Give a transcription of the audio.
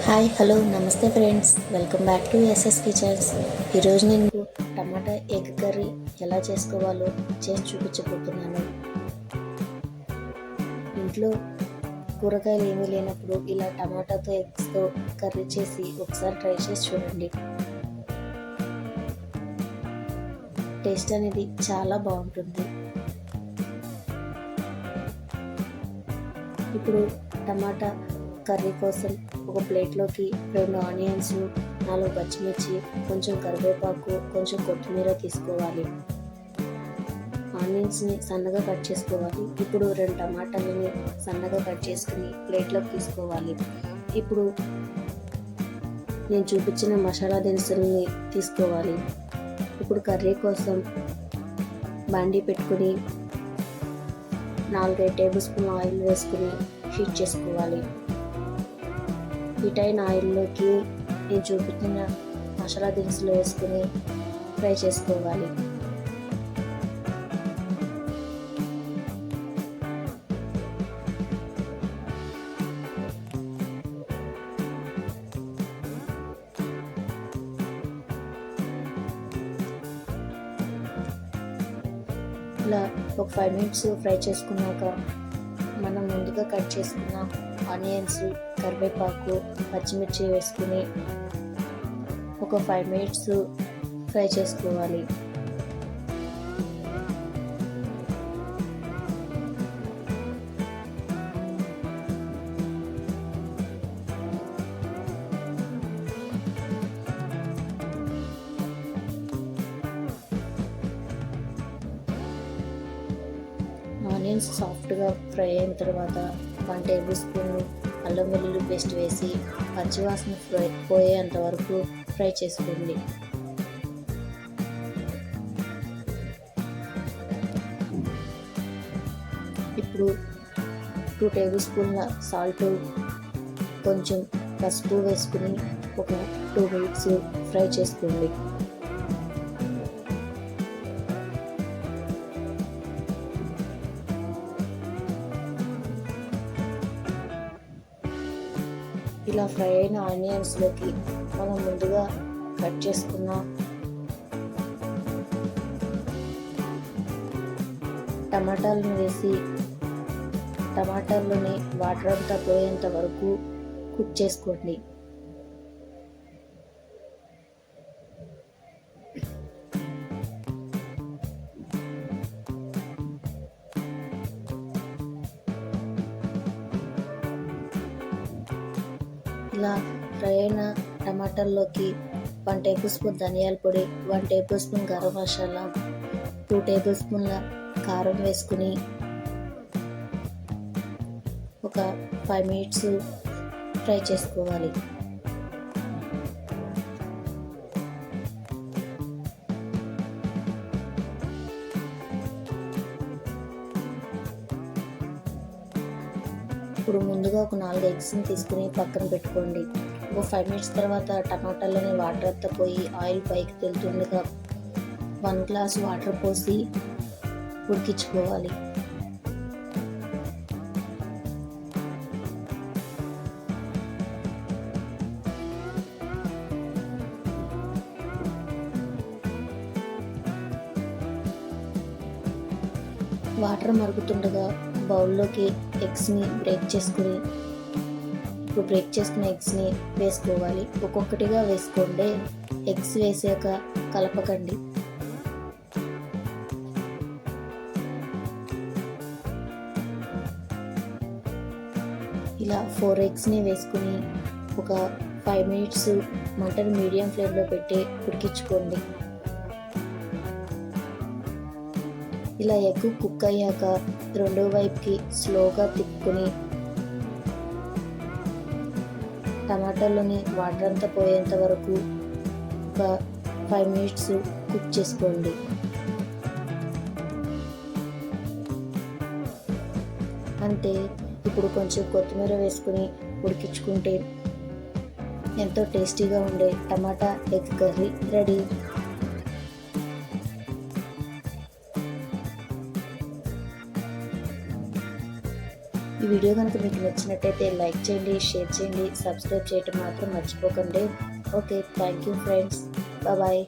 Hi hello నమస్తే friends, welcome back to SS kitchens. ఈరోజు నేను టమాటా ఎగ్ కర్రీ ఎలా చేసుకోవాలో చేసి చూపించబోతున్నాను. ఇంట్లో కూరగాయలు ఏమీ లేనప్పుడు ఇలా టమాటాతో ఎగ్స్తో కర్రీ చేసి ఒకసారి ట్రై చేసి చూడండి. టేస్ట్ అనేది చాలా బాగుంటుంది. ఇప్పుడు టమాటా కర్రీ కోసం ఒక ప్లేట్లోకి 2 ఆనియన్స్, 4 పచ్చిమిర్చి, కొంచెం కరివేపాకు, కొంచెం కొత్తిమీర తీసుకోవాలి. ఆనియన్స్ని సన్నగా కట్ చేసుకోవాలి. ఇప్పుడు 2 టమాటాలని సన్నగా కట్ చేసుకుని ప్లేట్లోకి తీసుకోవాలి. ఇప్పుడు నేను చూపించిన మసాలా దినుసులని తీసుకోవాలి. ఇప్పుడు కర్రీ కోసం బాండీ పెట్టుకుని 4-5 టేబుల్ స్పూన్ ఆయిల్ వేసుకుని హీట్ చేసుకోవాలి. హీట్ అయిన ఆయిల్లోకి నేను చూపించిన మసాలా దినుసులు వేసుకుని ఫ్రై చేసుకోవాలి. ఇలా ఒక 5 మినిట్స్ ఫ్రై చేసుకున్నాక మనం ముందుగా కట్ చేసుకున్న ఆనియన్స్, కరివేపాకు, పచ్చిమిర్చి వేసుకుని ఒక 5 మినిట్స్ ఫ్రై చేసుకోవాలి. ఆనియన్స్ సాఫ్ట్గా ఫ్రై అయిన తర్వాత 1 టేబుల్ స్పూన్ అల్లం వెల్లుల్లి పేస్ట్ వేసి పచ్చివాసన పోయేంత వరకు ఫ్రై చేసుకోండి. ఇప్పుడు 2 టేబుల్ స్పూన్ల సాల్ట్, కొంచెం పసుపు వేసుకుని ఒక 2 మినిట్స్ ఫ్రై చేసుకోండి. ఇలా ఫ్రై అయిన ఆనియన్స్లోకి మనం ముందుగా కట్ చేసుకున్న టమాటాలను వేసి టమాటాల్లోని వాటర్ అంతా పోయేంత వరకు కుక్ చేసుకోండి. ఇలా ఫ్రై అయిన టమాటాల్లోకి 1 టేబుల్ స్పూన్ ధనియాల పొడి, 1 table spoon garam masala, 2 table స్పూన్ల కారం వేసుకుని ఒక 5 మినిట్స్ ఫ్రై చేసుకోవాలి. ఇప్పుడు ముందుగా ఒక 4 ఎగ్స్ని తీసుకుని పక్కన పెట్టుకోండి. ఒక 5 మినిట్స్ తర్వాత టమాటాలోని వాటర్ అంతా పోయి ఆయిల్ పైకి తెలుతుండగా 1 గ్లాస్ వాటర్ పోసి ఉడికించుకోవాలి. వాటర్ మరుగుతుండగా బౌల్లోకి ఎగ్స్ని బ్రేక్ చేసుకుని ఎగ్స్ని వేసుకోవాలి. ఒక్కొక్కటిగా వేసుకోండి. ఎగ్స్ వేసాక కలపకండి. ఇలా 4 ఎగ్స్ని వేసుకుని ఒక 5 మినిట్స్ మంటను మీడియం ఫ్లేమ్లో పెట్టి ఉడికించుకోండి. ఇలా ఎగ్ కుక్ అయ్యాక రెండో వైపుకి స్లోగా తిప్పుకొని టమాటాలోని వాటర్ అంతా పోయేంత వరకు ఒక 5 మినిట్స్ కుక్ చేసుకోండి. అంతే. ఇప్పుడు కొంచెం కొత్తిమీర వేసుకుని ఉడికించుకుంటే ఎంతో టేస్టీగా ఉండే టమాటా ఎగ్ కర్రీ రెడీ. ఈ వీడియో కనుక మీకు నచ్చినట్టయితే లైక్ చేయండి, షేర్ చేయండి, సబ్స్క్రైబ్ చేయడం మాత్రం మర్చిపోకండి. Okay, thank you friends. Bye.